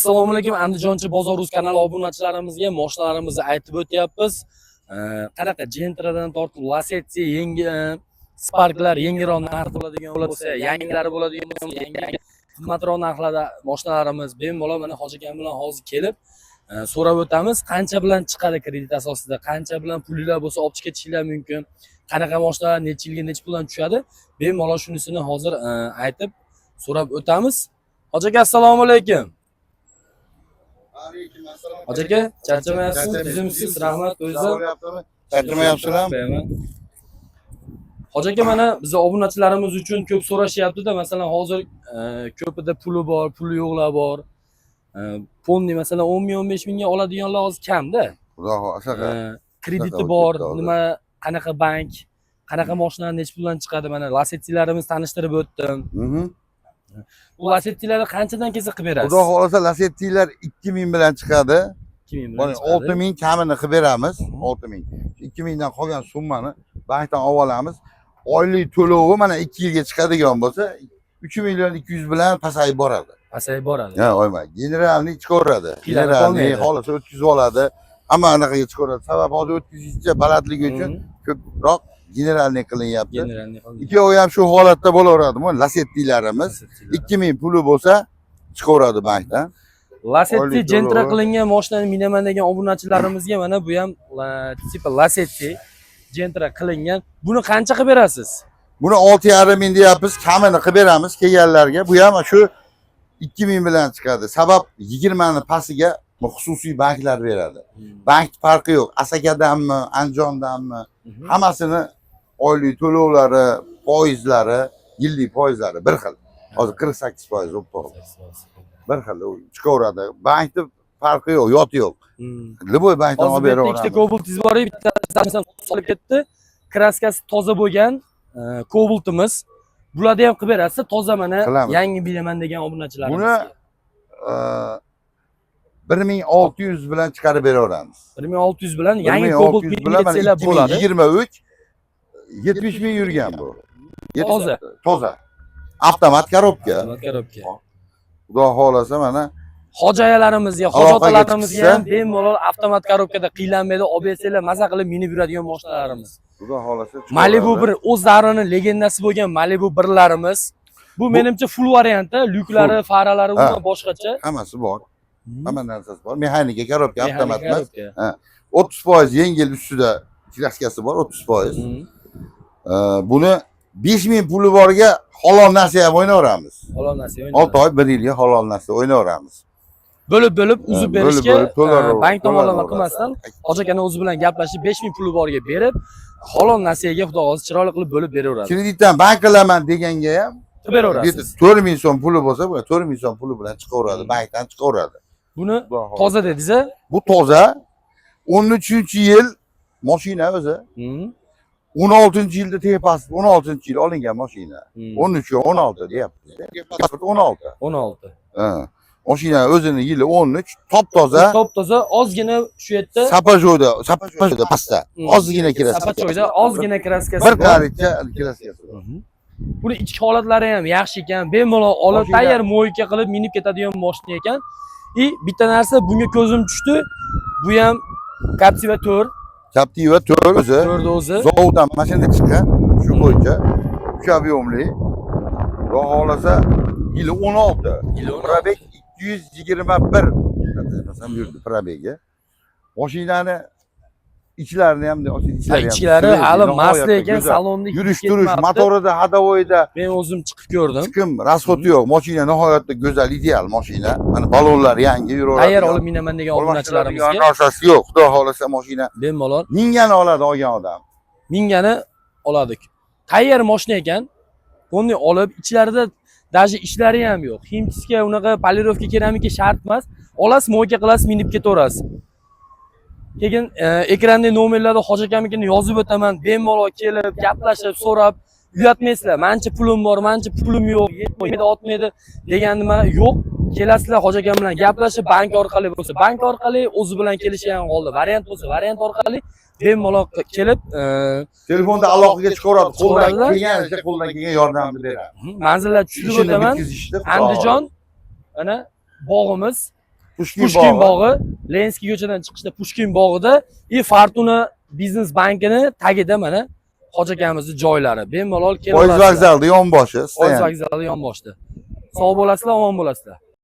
Assalomu alaykum Andijonchi bozor.uz kanali obunachilarimizga mashinalarimizni aytib o'tyapmiz. Qanaqa Gentra'dan tortib Lacetti yangi Sparklar yangiroq narxda bo'ladigan bo'lsa, yangilari bo'ladigan bo'lsa, yangi qimmatroq narxlarda mashinalarimiz bemalol mana Hoji aka bilan hozir kelib so'rab o'tamiz. Qancha bilan chiqadi kredit asosida, qancha bilan pulinglar bo'lsa olib ketishinglar mumkin. Qanaqa mashinalar necha yilga necha puldan tushadi? Bemalol shunisini hozir aytib so'rab o'tamiz. Hoji aka assalomu alaykum. Hoji aka, charchamayapsiz, tuzimsiz, rahmat o'zi. Charchamayapsizlar? Hoji aka, mana biz obunachilarimiz uchun ko'p so'rashyapti-da, masalan, hozir ko'pida puli bor, puli yo'qlar bor. Fonni masalan 10 ming, 15 mingga oladiganlar hozir kam-da. Xudo xohlasa. Krediti bor, nima, qanaqa bank, qanaqa mashina necha puldan chiqadi, mana Lacettilarimiz tanishtirib o'tdim. Bu Lacettilarni qanchadan kelsa qilib berasiz? Xudo xohlasa Lacettilar 2000 bilan chiqadi. 2000 bilan chiqadi. 6000 kamini qilib beramiz. 6000. 2000 dan qolgan summani bankdan olamiz. Oylik to'lovi mana 2 yilga chiqadigan bo'lsa, 3 million 200 bilan pasayib boradi. Pasayib boradi. Ha, oyma. Generalni chiqaradi. Generalni xohlasa o'tkazib oladi. Hamma anaqaga chiqaradi. Sabab hozir o'tkazishcha balandligi uchun ko'proq generalni qilinyapti. Ikkovi ham shu holatda bo'laveradimi? Lacettilarimiz 2000 puli bo'lsa chiqaveradi bankdan. Lacetti Gentra qilingan mashinani minaman degan obunachilarimizga mana bu ham tipi Lacetti Gentra qilingan. Buni qancha qilib berasiz? Buni 6,5 ming deyapmiz, kamini qilib beramiz kelganlarga. Bu ham shu 2000 bilan chiqadi. Sabab 20 ni pastiga xususiy banklar beradi. Bank farqi yo'q. Asakadanmi, Andijondanmi, hammasini oylik to'lovlari, foizlari, yillik foizlari bir xil. Hozir 48% bo'lib qoldi. Bir xil chiqaveradi. Bankda farqi yo'q, yoti yo'q. Liboy bankdan olib beraveradi. Ikkita Cobalt'imiz bor edi, bittasidan solib ketdi. Kraskasi toza bo'lgan Cobalt'imiz. Bularni ham qilib berasiz, toza mana yangi bilaman degan obunachilarimiz. Buni 1600 bilan chiqarib beraveramiz. 1600 bilan yangi Cobalt ketsalar bo'ladi. 23 70 ming yurgan bu. Toza. Toza. Avtomat korobka. Avtomat korobka. Xudo xohlasa mana hoji ayalarimizga, hoji otalarimizga ham bemalol avtomat korobkada qiynalmaydi, OBS'lar maza qilib minib yuradigan mashinalarimiz. Xudo xohlasa. Malibu 1 o'z davrining legendasi bo'lgan Malibu 1larimiz. Bu menimcha full variantda, lyuklari, faralari umuman boshqacha. Hammasi bor. Hamma narsasi bor. Mexanika korobka, avtomat emas. 30% yengil ustida kraskasi bor, 30%. Buni 5000 puli borga halol narsa ham o'ynaveramiz. Halol narsa o'ynaveramiz. 6 oy 1 yilga halol narsa o'ynaveramiz. Bo'lib uzib berishga bank tomonlama qilmasdan Hoji akani o'zi bilan gaplashib 5000 puli borga berib, halol narsaga xudo xohlasa chiroyli qilib bo'lib beraveradi. Kreditdan bank qilaman deganga ham qilib beraverasiz. 4000 so'm puli bo'lsa, bu 4000 so'm puli bilan chiqaveradi, bankdan chiqaveradi. Buni toza dedingiz-a? Bu toza 13-yil mashina o'zi. 16-yilda tepasi 16-yil olingan mashina. 13 yo 16 deyapmiz. Pasport 16. 16. Ha. Mashina o'zining yili 13, top-toza. Top-toza, ozgina shu yerda Sapajoyda pastda. Ozgina kraska. Sapajoyda ozgina kraskasi. Bir qaritcha kraskasi. Buni ichki holatlari ham yaxshi ekan. Bemalol olib tayyor mo'yka qilib minib ketadigan mashina ekan. Bitta narsa bunga ko'zim tushdi. Bu ham Captiva 4. Captiva 4 o'zi. 4 o'zi. Zavoddan mashina chiqqan. Shu bo'yicha 3 объемli. Xudo xohlasa yili 16. Probeg 221. Desam yurdi probegi. Mashinani ichlarini ham, ichlari hali masli ekan, salonni yurish-turish, motorida, hadovoyida men o'zim chiqib ko'rdim. Chiqim, rasxoti yo'q. Mashina nihoyatda go'zal, ideal mashina. Mana balonlar yangi yuraveradi. Tayyor olib minaman degan obunachilarimizga. Narsasi yo'q. Xudo xohlasa mashina bemalol mingani oladi olgan odam. Mingani oladi. Tayyor mashina ekan. Buni olib ichlarida даже ishlari ham yo'q. Himtiska unaqa polirovka keramika shart emas. Olasiz, mo'yka qilasiz, minib ketaverasiz. Keyin ekranda nomerlarda Hoji akamnikini yozib o'taman. Bemalol kelib, gaplashib, so'rab, uyatmaysizlar. Mencha pulim bor, mencha pulim yo'q, yetmaydi, otmaydi degan nima yo'q. Kelasizlar Hoji akam bilan gaplashib, bank orqali bo'lsa, bank orqali, o'zi bilan kelishgan holda variant bo'lsa, variant orqali bemalol kelib, telefonda aloqaga chiqaradi. Qo'ldan kelgan yordamni beradi. Manzillar tushirib o'taman. Andijon, mana bog'imiz Pushkin Pushkin bog'i. bog'i, Lenskiy ko'chadan chiqishda Pushkin bog'ida Fortuna biznes bankini tagida mana Hoji akamizni joylari. Bemalol kelib Poyezd vokzalida yonboshi. Poyezd vokzali yonboshda. Sog' bo'lasizlar, omon bo'lasizlar.